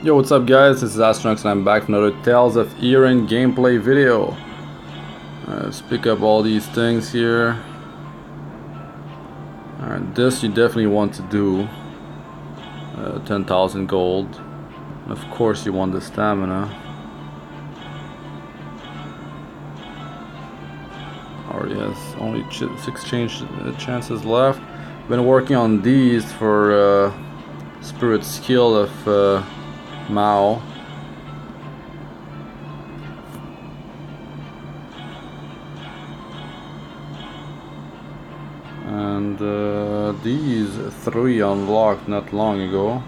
Yo, what's up guys, this is Astranox and I'm back with another Tales of ERIN gameplay video. Let's pick up all these things here. Alright, this you definitely want to do. 10,000 gold. Of course you want the stamina. Already has only 6 chances left. Been working on these for spirit skill of Mao. And these 3 unlocked not long ago.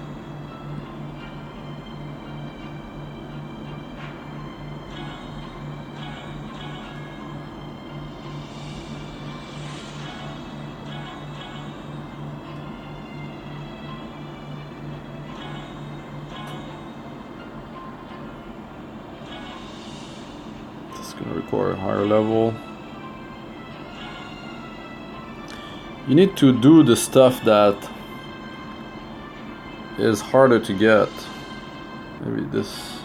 Gonna require a higher level. You need to do the stuff that is harder to get. Maybe this.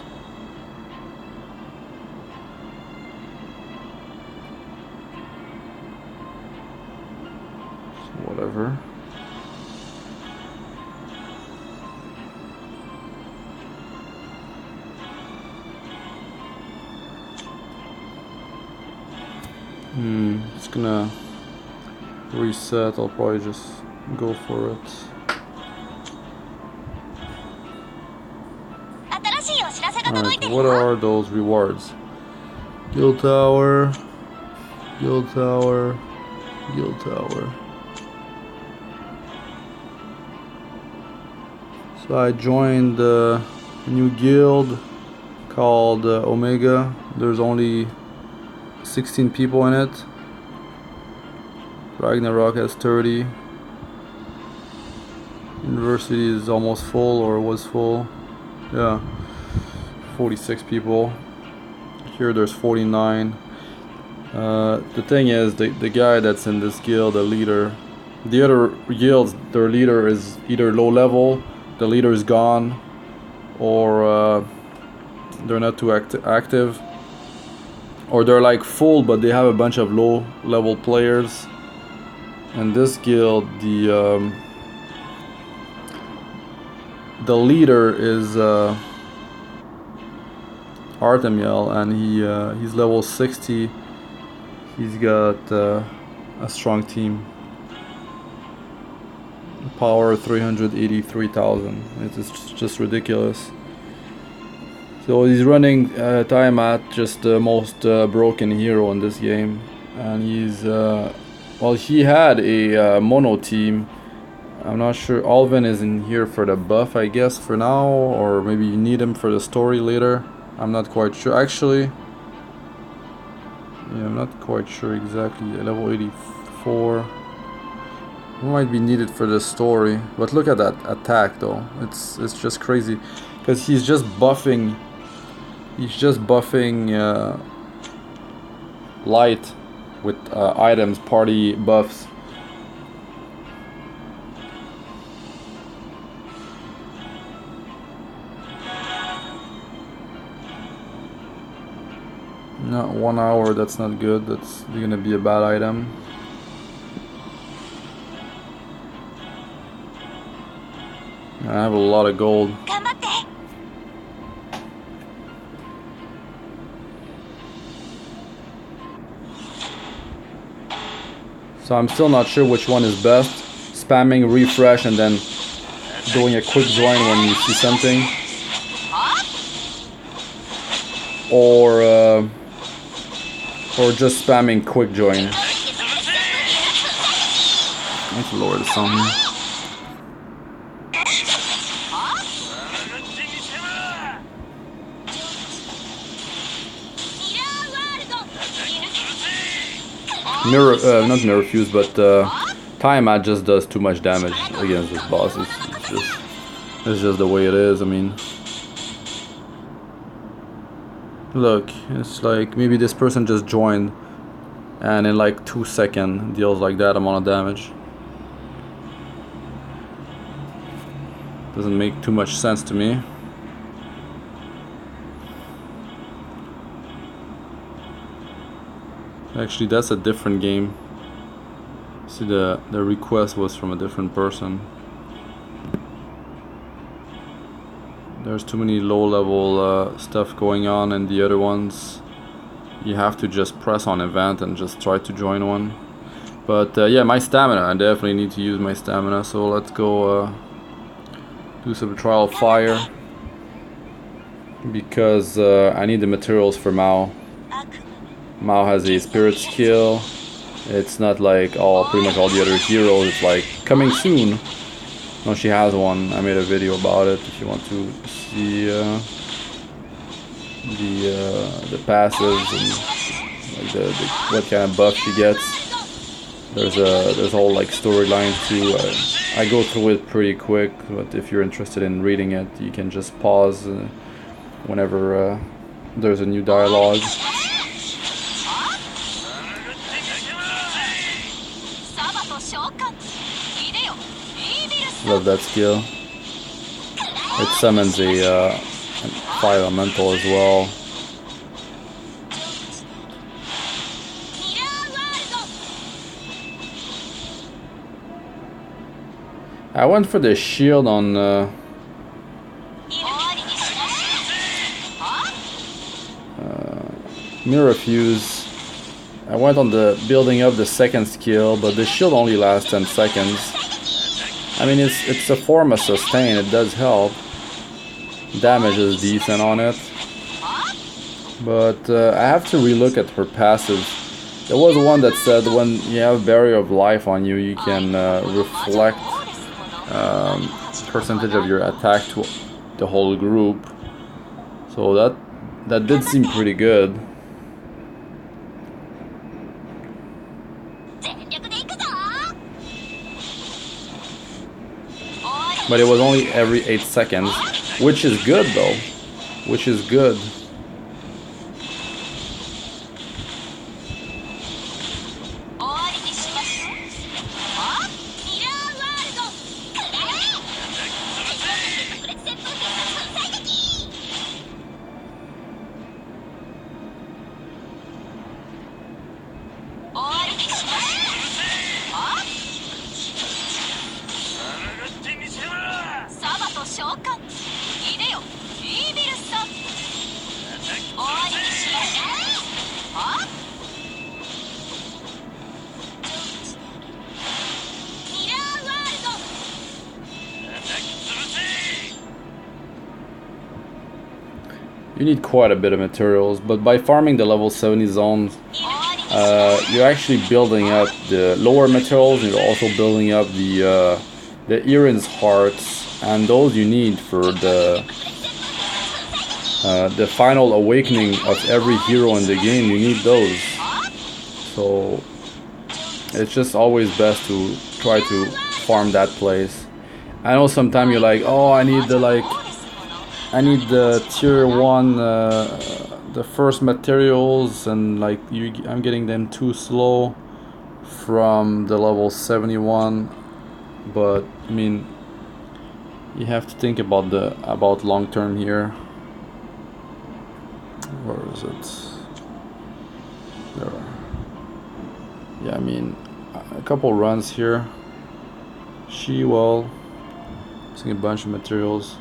Whatever. It's gonna reset. I'll probably just go for it. Alright, what are those rewards? Guild tower, guild tower, guild tower. So I joined a new guild called Omega. There's only 16 people in it. Ragnarok has 30. University is almost full, or was full. Yeah, 46 people. Here there's 49. The thing is, the guy that's in this guild, the leader, the other guilds, their leader is either low level, the leader is gone, or they're not too active. Or they're like full, but they have a bunch of low level players. And this guild, the leader is Artemiel, and he's level 60. He's got a strong team. Power 383,000. It's just ridiculous. So he's running time at just the most broken hero in this game, and he's well, he had a mono team. I'm not sure. Alvin is in here for the buff, I guess, for now, or maybe you need him for the story later. I'm not quite sure. Actually, yeah, I'm not quite sure exactly. Level 84. He might be needed for the story, but look at that attack though. It's just crazy, because he's just buffing. He's just buffing light with items, party buffs. Not 1 hour, that's not good. That's gonna be a bad item. I have a lot of gold. So I'm still not sure which one is best. Spamming refresh and then doing a quick join when you see something. Or just spamming quick join. Let's lower the sound here. Not mirror fuse, but Tiamat just does too much damage against this boss. It's just the way it is. I mean, look, it's like maybe this person just joined, and in like 2 seconds deals like that amount of damage. Doesn't make too much sense to me. Actually, that's a different game. See, the request was from a different person. There's too many low-level stuff going on, and the other ones you have to just press on event and just try to join one. But yeah, my stamina, I definitely need to use my stamina, so let's go do some trial of fire, because I need the materials for Mao. Mao has a spirit skill. It's not like pretty much all the other heroes. It's like coming soon. No, she has one. I made a video about it if you want to see the passives and like what kind of buff she gets. There's a whole like storyline too. I go through it pretty quick, but if you're interested in reading it, you can just pause whenever there's a new dialogue. Love that skill. It summons a fire elemental as well. I went for the shield on Mirror Fuse. I went on the building up the second skill, but the shield only lasts 10 seconds. I mean, it's a form of sustain, it does help. Damage is decent on it. But I have to relook at her passive. There was one that said when you have Barrier of Life on you, you can reflect percentage of your attack to the whole group. So that did seem pretty good. But it was only every 8 seconds, which is good though. Which is good. You need quite a bit of materials, but by farming the level 70 zones, you're actually building up the lower materials, and you're also building up the ERIN's hearts, and those you need for the final awakening of every hero in the game. You need those, so it's just always best to try to farm that place. I know sometimes you're like, oh, I need the tier 1, the first materials, and like I'm getting them too slow from the level 71. But I mean, you have to think about long term here. Where is it? There. Yeah, I mean, a couple runs here. She will using a bunch of materials.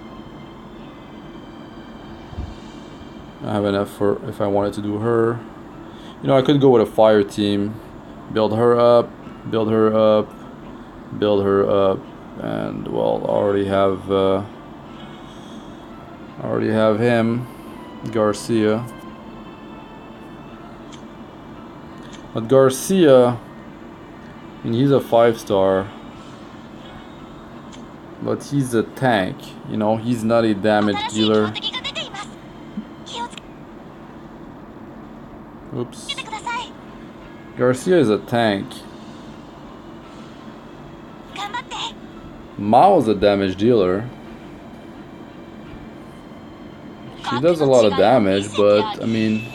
I have enough for if I wanted to do her. You know, I could go with a fire team, build her up, build her up, build her up, and well, I already have him, Garcia. But Garcia, I mean, he's a 5-star, but he's a tank. You know, he's not a damage dealer. Oops. Garcia is a tank. Mao is a damage dealer. She does a lot of damage, but I mean,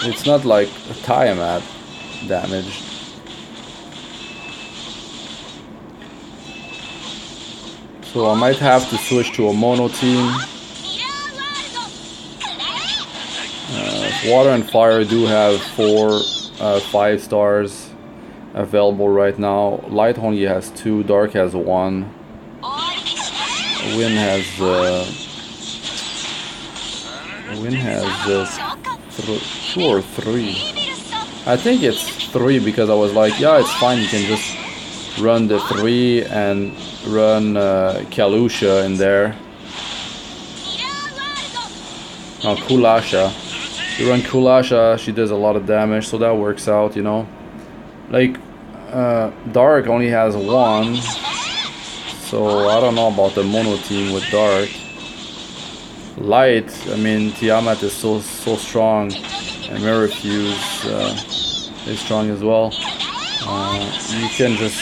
it's not like a Tiamat damage. So I might have to switch to a mono team. Water and Fire do have 5 stars available right now. Light only has 2, Dark has 1. Wind has 2 or 3. I think it's 3 because I was like, yeah, it's fine. You can just run the 3 and run Kalusha in there. No, Kulasha. You run Kulasha, she does a lot of damage, so that works out, you know. Like, Dark only has 1, so I don't know about the mono team with Dark. Light, I mean, Tiamat is so strong, and Mirror Fuse is strong as well. You can just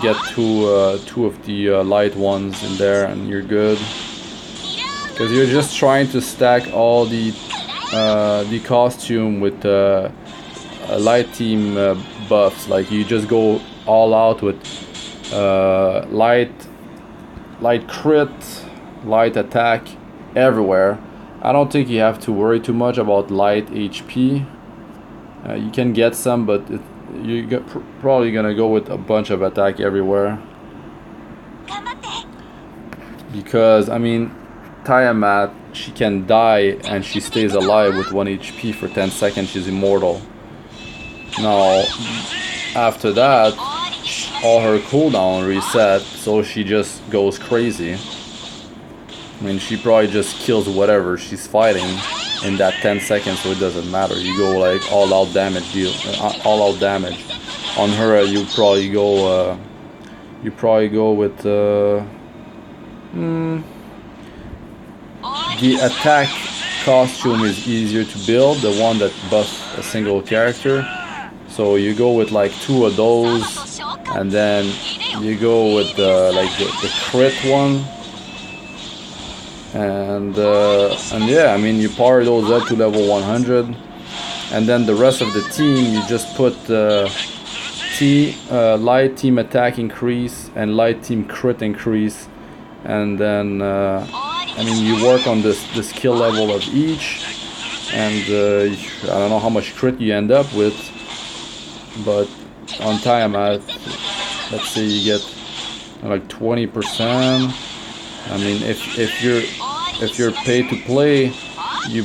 get two of the light ones in there, and you're good. Because you're just trying to stack all the costume with light team buffs. Like you just go all out with light crit, light attack everywhere. I don't think you have to worry too much about light HP. You can get some, but you're probably gonna go with a bunch of attack everywhere. Because I mean, Tiamat, she can die and she stays alive with 1 HP for 10 seconds. She's immortal. Now, after that, all her cooldown reset, so she just goes crazy. I mean, she probably just kills whatever she's fighting in that 10 seconds, so it doesn't matter. You go like all out damage on her. You probably go with the attack costume is easier to build, the one that buffs a single character. So you go with like 2 of those, and then you go with the crit one, and yeah, I mean, you power those up to level 100, and then the rest of the team you just put light team attack increase and light team crit increase, and then I mean, you work on the skill level of each, and I don't know how much crit you end up with, but on Tiamat, let's say you get like 20%. I mean, if you're paid to play, you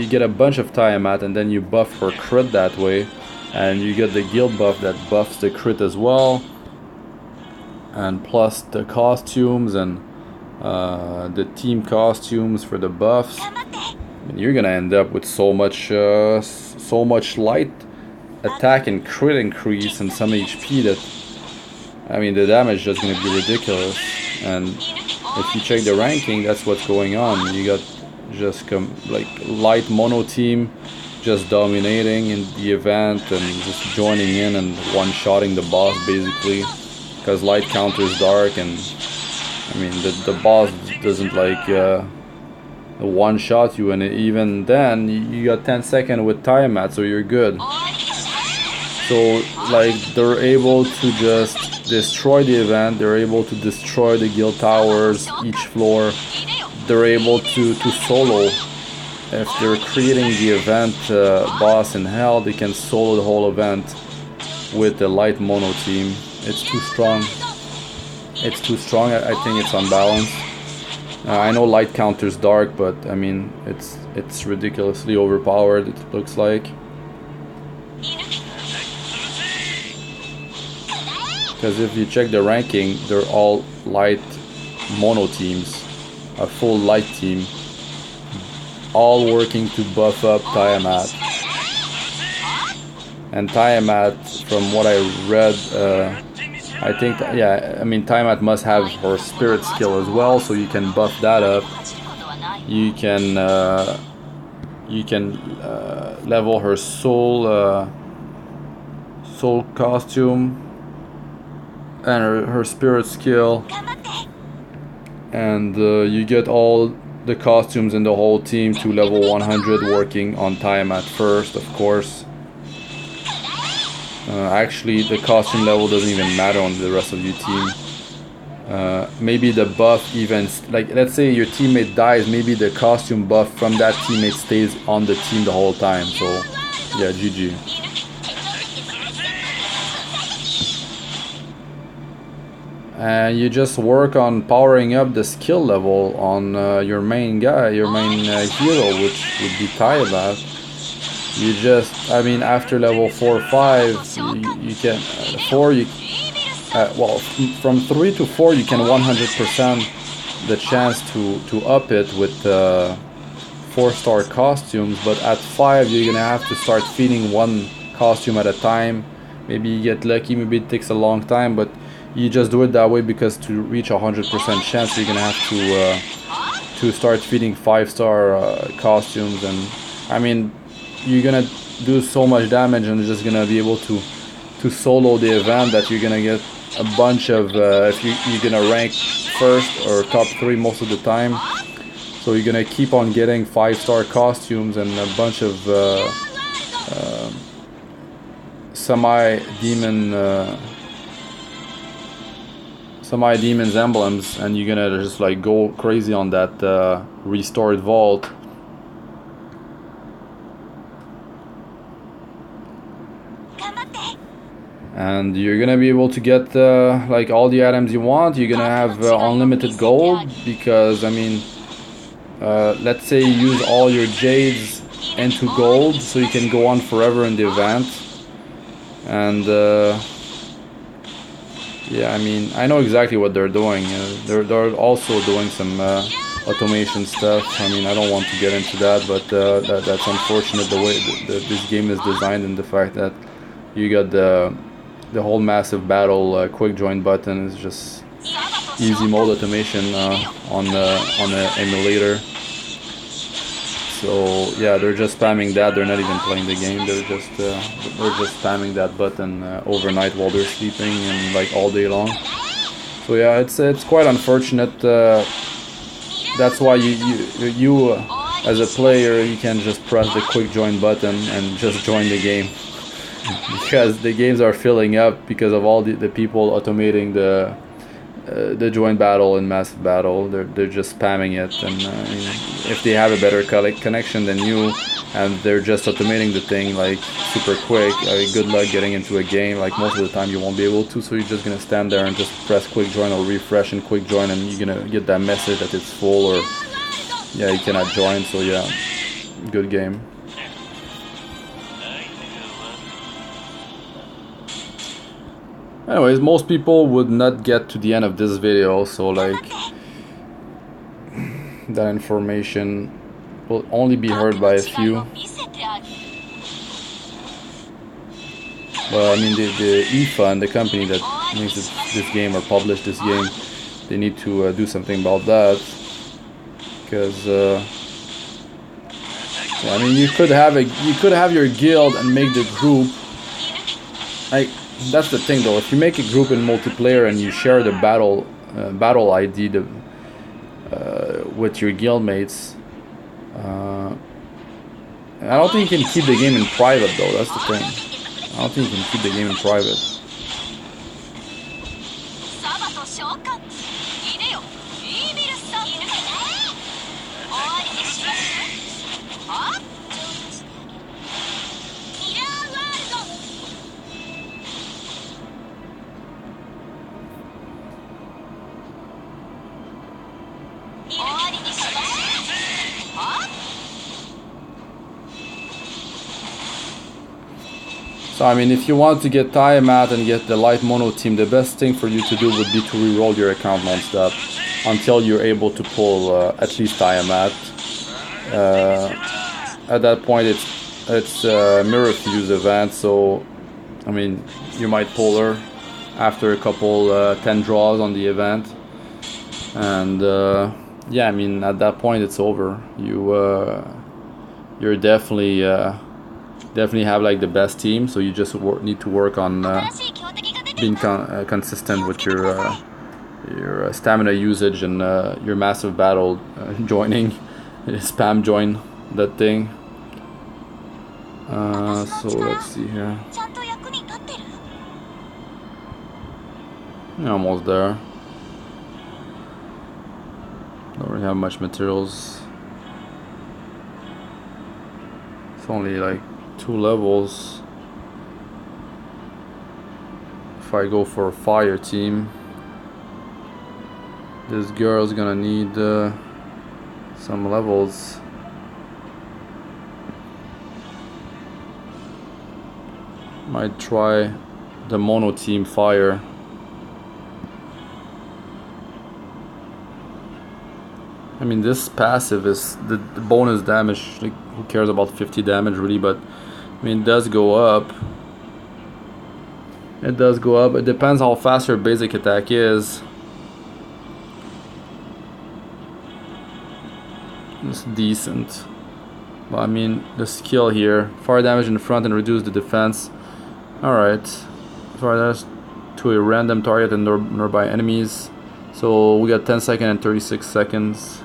get a bunch of Tiamat, and then you buff her crit that way, and you get the guild buff that buffs the crit as well, and plus the costumes and the team costumes for the buffs. And you're gonna end up with so much light attack and crit increase and some HP that, I mean, the damage is just gonna be ridiculous. And if you check the ranking, that's what's going on. You got just like light mono team just dominating in the event and just joining in and one-shotting the boss basically, because light counters dark, and I mean, the boss doesn't like one-shot you, and even then you got 10 seconds with Tiamat, so you're good. So like, they're able to just destroy the event, they're able to destroy the guild towers, each floor. They're able to solo. If they're creating the event boss in hell, they can solo the whole event with the light mono team. It's too strong. It's too strong. I think it's unbalanced. I know light counters dark, but I mean, it's ridiculously overpowered, it looks like. Because if you check the ranking, they're all light mono teams, a full light team, all working to buff up Tiamat. And Tiamat, from what I read, I think, yeah, I mean, Tiamat must have her spirit skill as well, so you can buff that up. You can level her soul costume and her spirit skill, and you get all the costumes in the whole team to level 100, working on Tiamat first, of course. Actually, the costume level doesn't even matter on the rest of your team. maybe the buff even, like let's say your teammate dies, maybe the costume buff from that teammate stays on the team the whole time. So yeah, GG. And you just work on powering up the skill level on your main guy, your main hero, which would be Taibat. You just, I mean, after level 4 or 5, you can, 4, well, from 3 to 4, you can 100% the chance to up it with 4-star costumes, but at 5, you're gonna have to start feeding one costume at a time. Maybe you get lucky, maybe it takes a long time, but you just do it that way because to reach 100% chance, you're gonna have to start feeding 5-star costumes, and I mean, you're gonna do so much damage and just gonna be able to solo the event that you're gonna get a bunch of if you're gonna rank first or top 3 most of the time, so you're gonna keep on getting 5-star costumes and a bunch of semi-demon's emblems, and you're gonna just like go crazy on that restored vault. And you're gonna be able to get like all the items you want. You're gonna have unlimited gold, because I mean, let's say you use all your jades into gold, so you can go on forever in the event. And yeah, I mean, I know exactly what they're doing. They're also doing some automation stuff. I mean, I don't want to get into that, but that's unfortunate the way this game is designed, and the fact that you got the whole massive battle quick join button is just easy mode automation on the emulator. So yeah, they're just spamming that. They're not even playing the game. They're just spamming that button overnight while they're sleeping and like all day long. So yeah, it's quite unfortunate. That's why you as a player, you can just press the quick join button and just join the game, because the games are filling up because of all the people automating the joint battle and massive battle. They're just spamming it, and if they have a better connection than you and they're just automating the thing like super quick, good luck getting into a game. Like most of the time you won't be able to, so you're just gonna stand there and just press quick join or refresh and quick join, and you're gonna get that message that it's full, or yeah, you cannot join. So yeah, good game. Anyways, most people would not get to the end of this video, so like that information will only be heard by a few. Well, I mean, the eFun, the company that makes this game or published this game, they need to do something about that, because yeah, I mean, you could have your guild and make the group. That's the thing though, if you make a group in multiplayer and you share the battle ID with your guildmates, I don't think you can keep the game in private though, that's the thing. I don't think you can keep the game in private. So I mean, if you want to get Tiamat and get the light mono team, the best thing for you to do would be to re-roll your account non-stop until you're able to pull at least Tiamat. At that point, it's a mirror fuse event, so I mean, you might pull her after a couple 10 draws on the event, and yeah, I mean, at that point it's over. You're definitely have like the best team, so you just need to work on being consistent with your stamina usage and your massive battle joining. Spam join that thing. So let's see here. You're almost there. Don't really have much materials. It's only like 2 levels. If I go for a fire team, this girl's gonna need some levels. Might try the mono team fire. I mean, this passive is the bonus damage, like, who cares about 50 damage really, but I mean, it does go up. It does go up. It depends how fast your basic attack is. It's decent. But I mean, the skill here, fire damage in the front and reduce the defense. Alright. Fire damage to a random target and nearby enemies. So we got 10 seconds and 36 seconds.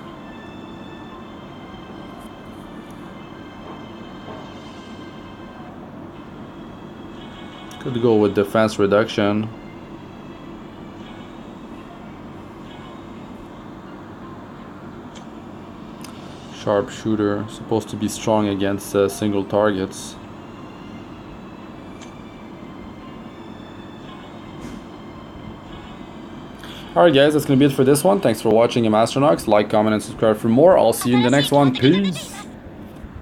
Could go with defense reduction. Sharpshooter, supposed to be strong against single targets. Alright guys, that's gonna be it for this one. Thanks for watching. I'm Astranox. Like, comment, and subscribe for more. I'll see you in the next one. Peace!